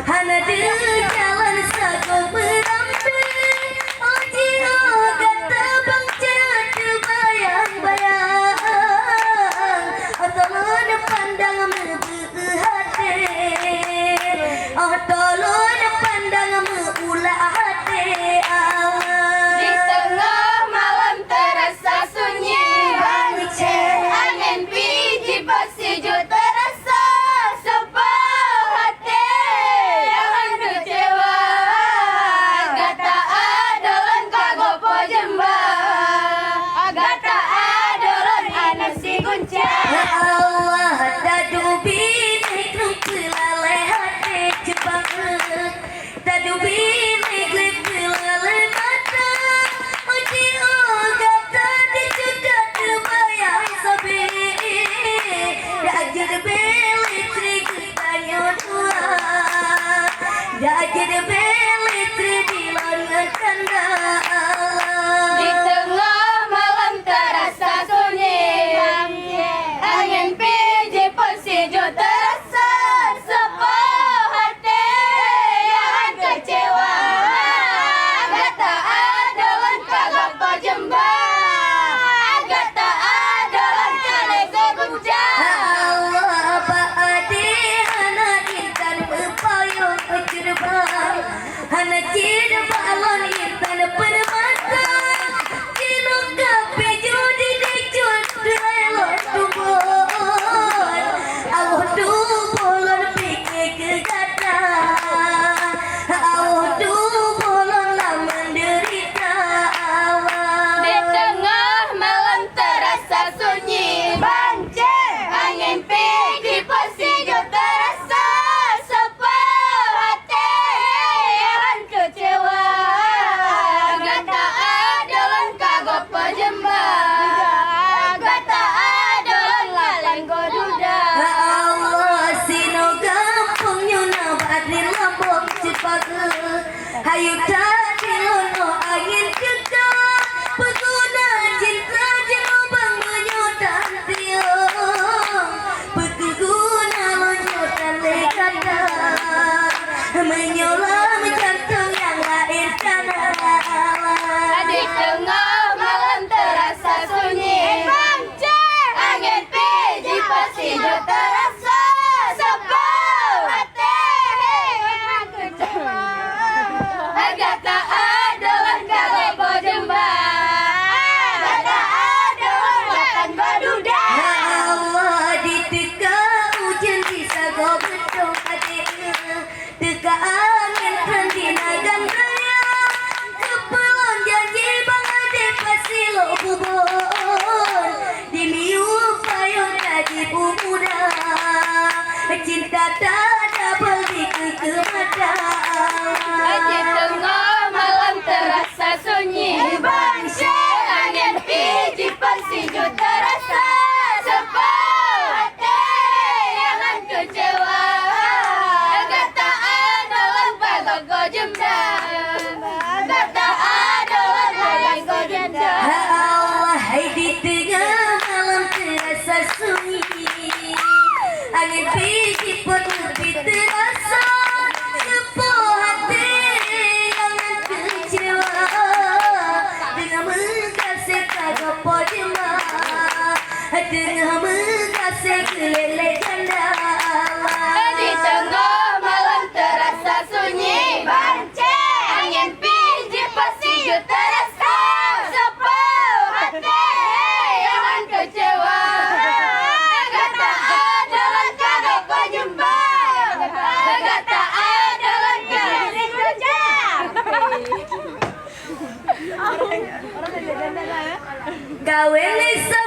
hana de jalan sago merambil oji kata bang catu bayang-bayang otolon pandang mebu hati otolon pandang meulah hati Di tengah malam terasa sunyi banci angin biji bersejuk terasa sebuah hati jangan kecewa gata adolan kagopo jembah gata adolan anak si guncang ya Allah dadu binik pelale hati jebak dadu binik pelale mata uji gata dijudat bayang sabi dajir belitri kitanya dua dajir belitri di langit kanda Di tengah malam terasa sunyi angin biji bersejuk terasa sebuah hati jangan kecewa gata adolan kagopo jembah gata adolan kale seguncang Allah baadi hana intan berpayung cerbang hana cirbalon intan permata cino kapi judi dicut delon tumbon awah tubolon pikir kegata awah tubolon lah menderita Di tengah malam terasa sunyi banci angin biji bersejuk terasa sebuah hati jangan kecewa gata adolan kagopo jembah gata adolan lalan goduda Allah sino gampang nyuna badri lambok cepat hayu tadi lono angin juga peguna cinta jenubang menyutan tiung peguna menyutan lekana menyolam jantung yang lain karena Di tengah malam terasa sunyi banci angin biji bersejuk terasa sebuah hati jangan kecewa gata adolan kagopo jembah gata adolan lakan goduda Ya Allah di teka hujan bisa go bedong adiknya teka angin kendina gandaya kepelon janji bang ade pasilo bubon di miu payung jadi pemuda cinta tak ada beli ke mata Di tengah malam terasa sunyi banci angin biji bersejuk terasa sebuah hati jangan kecewa gata adolan kagopo jembah gata adolan lalan goduda Allah hai di tengah malam terasa sunyi angin biji pun lebih terasa sebuah hati jangan kecewa dengan mengkasih kagopo jembah dengan mengkasih kelele janda Di tengah malam terasa sunyi banci angin biji bersejuk terasa sebuah hati jangan kecewa gata adolan kagopo jembah gata adolan kale seguncang gawe lisa